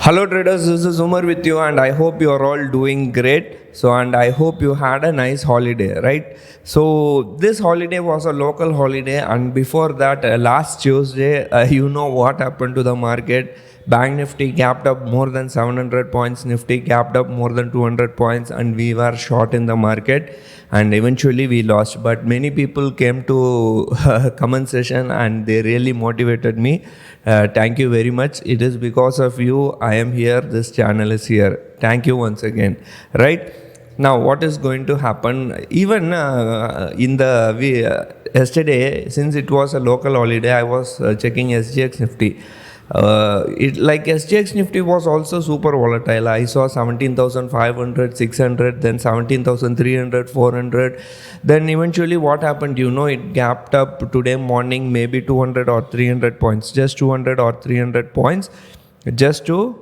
Hello traders, this is Umar with you and I hope you are all doing great. And I hope you had a nice holiday, right? So this holiday was a local holiday, and before that last Tuesday, you know what happened to the market. Bank Nifty gapped up more than 700 points, Nifty gapped up more than 200 points, and we were short in the market and eventually we lost. But many people came to comment session and they really motivated me. Thank you very much. It is because of you I am here, this channel is here. Thank you once again, right? Now what is going to happen, even yesterday, since it was a local holiday, I was checking SGX Nifty. Like SGX Nifty was also super volatile. I saw 17,500, 600, then 17,300, 400. Then eventually what happened, it gapped up today morning, maybe 200 or 300 points, just 200 or 300 points, just to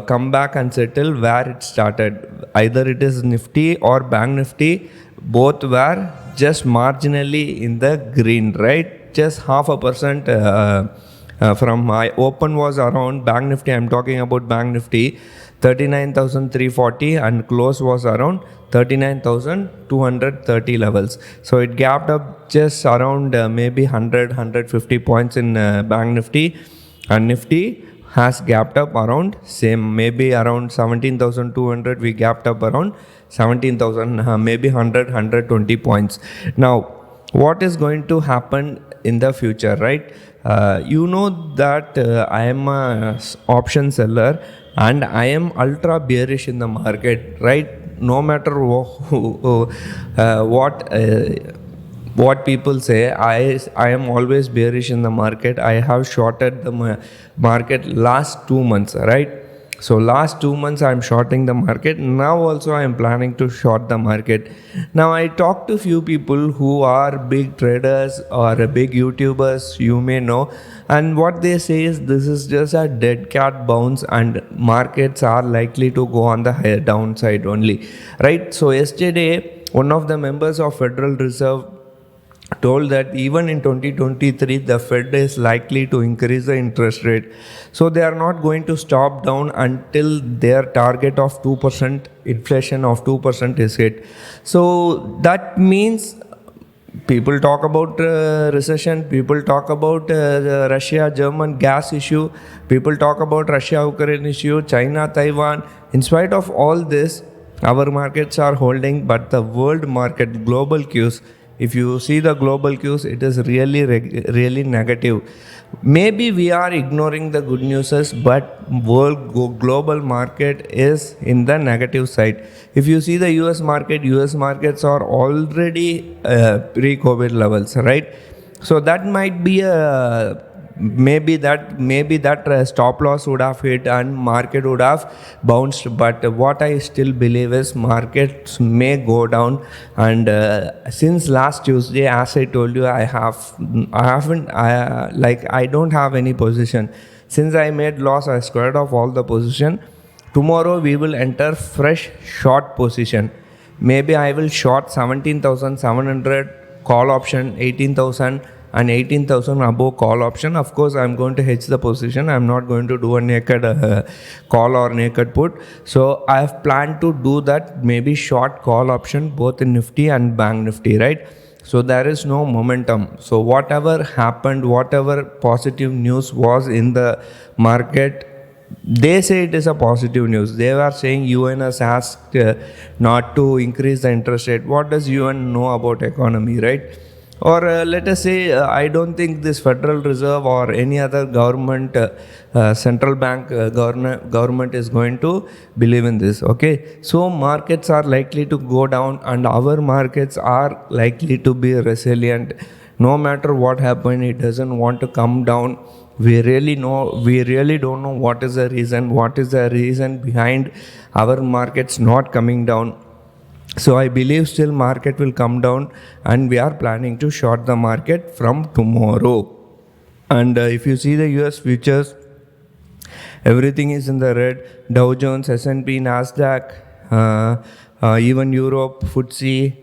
come back and settle where it started. Either it is Nifty or Bank Nifty, both were just marginally in the green, right? Just 0.5%. From my open was around Bank Nifty, I'm talking about Bank Nifty, 39,340, and close was around 39,230 levels. So it gapped up just around maybe 100, 150 points in Bank Nifty, and Nifty has gapped up around same, maybe around 17,200. We gapped up around 17,000, maybe 100, 120 points. Now, what is going to happen in the future, right? You know that I am a option seller and I am ultra bearish in the market, right? No matter what people say, I am always bearish in the market. I have shorted the market last 2 months, right? So last 2 months I am shorting the market. Now also I am planning to short the market. Now I talked to few people who are big traders or big YouTubers, you may know, and what they say is this is just a dead cat bounce and markets are likely to go on the higher downside only, right? So yesterday one of the members of Federal Reserve told that even in 2023 the Fed is likely to increase the interest rate. So they are not going to stop down until their target of 2%, inflation of 2% is hit. So that means people talk about recession, people talk about the Russia-German gas issue, people talk about Russia-Ukraine issue, China-Taiwan. In spite of all this, our markets are holding, but the world market, global cues, if you see the global cues, it is really negative. Maybe we are ignoring the good news, but global market is in the negative side. If you see the US markets are already pre-COVID levels, right? So that might be a maybe that stop loss would have hit and market would have bounced. But what I still believe is markets may go down. And since last Tuesday, as I told you, I don't have any position. Since I made loss, I squared off all the position. Tomorrow we will enter fresh short position. Maybe I will short 17,700 call option, 18,000 and 18,000 above call option. Of course, I'm going to hedge the position. I'm not going to do a naked call or naked put. So I have planned to do that, maybe short call option both in Nifty and Bank Nifty, right? So there is no momentum. So whatever happened, whatever positive news was in the market, they say it is a positive news. They were saying UN has asked not to increase the interest rate. What does UN know about economy, right? Or let us say, I don't think this Federal Reserve or any other government, central bank government is going to believe in this. Okay, so markets are likely to go down and our markets are likely to be resilient. No matter what happens, it doesn't want to come down. We really don't know what is the reason behind our markets not coming down. So I believe still market will come down and we are planning to short the market from tomorrow. And if you see the US futures, everything is in the red. Dow Jones, S&P, Nasdaq, even Europe, FTSE,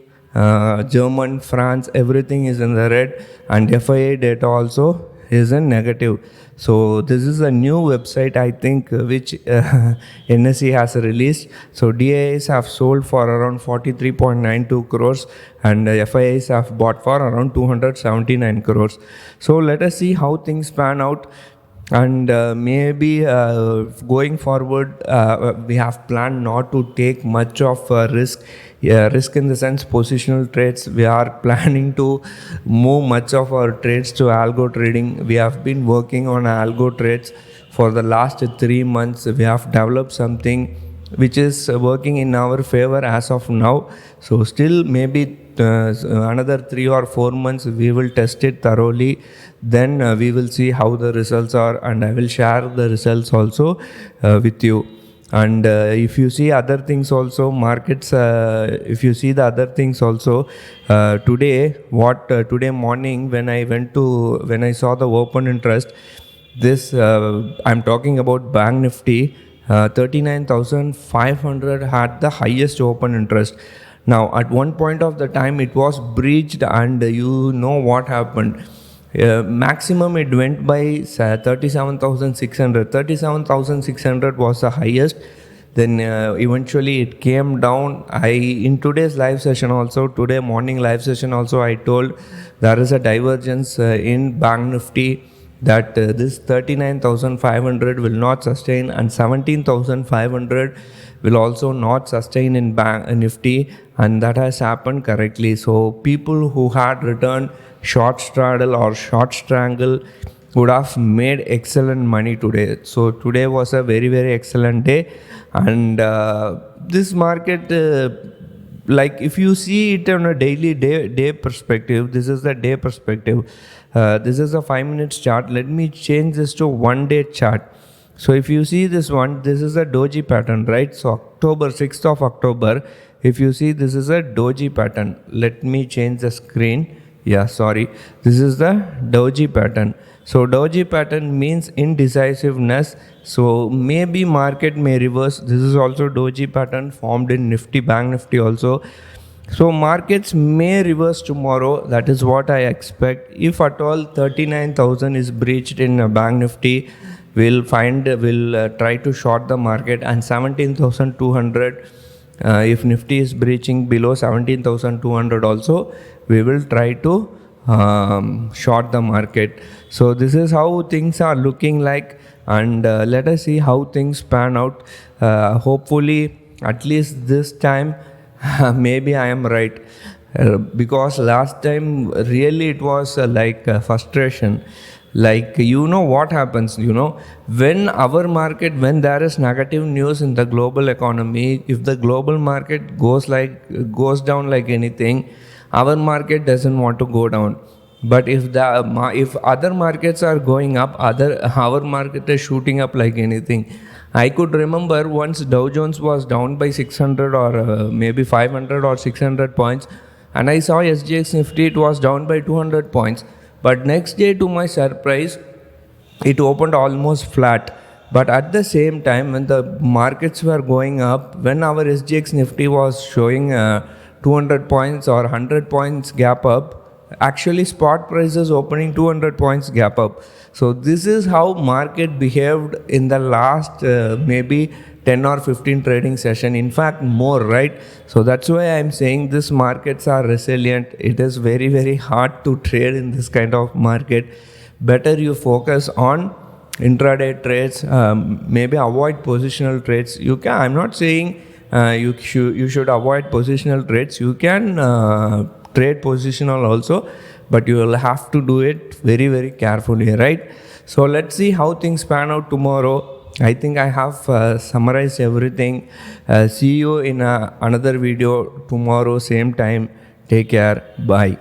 German, France, everything is in the red. And FIA data also is in negative. So this is a new website, I think, which NSE has released. So DIIs have sold for around 43.92 crores and FIIs have bought for around 279 crores. So let us see how things pan out. And maybe going forward, we have planned not to take much of risk. Risk in the sense positional trades. We are planning to move much of our trades to algo trading. We have been working on algo trades for the last 3 months. We have developed something which is working in our favor as of now. So still maybe another 3 or 4 months we will test it thoroughly. Then we will see how the results are, and I will share the results also with you. And if you see other things also, markets, if you see the other things also, today morning when I saw the open interest, this I'm talking about Bank Nifty, 39,500 had the highest open interest. Now at one point of the time it was breached, and you know what happened. Maximum it went by 37,600. 37,600 was the highest. Then eventually it came down. In today's live session also, today morning live session also, I told there is a divergence in Bank Nifty, that this 39,500 will not sustain, and 17,500 will also not sustain in Bank Nifty, and that has happened correctly. So people who had returned short straddle or short strangle would have made excellent money today. So today was a very, very excellent day. And this market, like if you see it on a daily day perspective, this is the day perspective. This is a 5 minutes chart. Let me change this to 1 day chart. So if you see this one, this is a doji pattern, right? So 6th of October, if you see, this is a doji pattern. Let me change the screen. Yeah, sorry. This is the doji pattern. So doji pattern means indecisiveness. So maybe market may reverse. This is also doji pattern formed in Nifty, Bank Nifty also. So markets may reverse tomorrow. That is what I expect. If at all 39,000 is breached in a Bank Nifty, we'll try to short the market, and 17,200. If Nifty is breaching below 17,200 also, we will try to short the market. So this is how things are looking like, and let us see how things pan out. Hopefully at least this time maybe I am right, because last time really it was frustration. Like, you know what happens, when there is negative news in the global economy, if the global market goes down like anything, our market doesn't want to go down. But if other markets are going up, our market is shooting up like anything. I could remember once Dow Jones was down by 600 or maybe 500 or 600 points, and I saw SGX Nifty, it was down by 200 points. But next day, to my surprise, it opened almost flat. But at the same time, when the markets were going up, when our SGX Nifty was showing 200 points or 100 points gap up, actually spot prices opening 200 points gap up. So this is how market behaved in the last maybe 10 or 15 trading session, in fact more, right? So that's why I'm saying these markets are resilient. It is very, very hard to trade in this kind of market. Better you focus on intraday trades, maybe avoid positional trades. I'm not saying you should avoid positional trades. You can trade positional also, but you will have to do it very, very carefully, right? So let's see how things pan out tomorrow. I think I have summarized everything. See you in another video tomorrow, same time. Take care. Bye.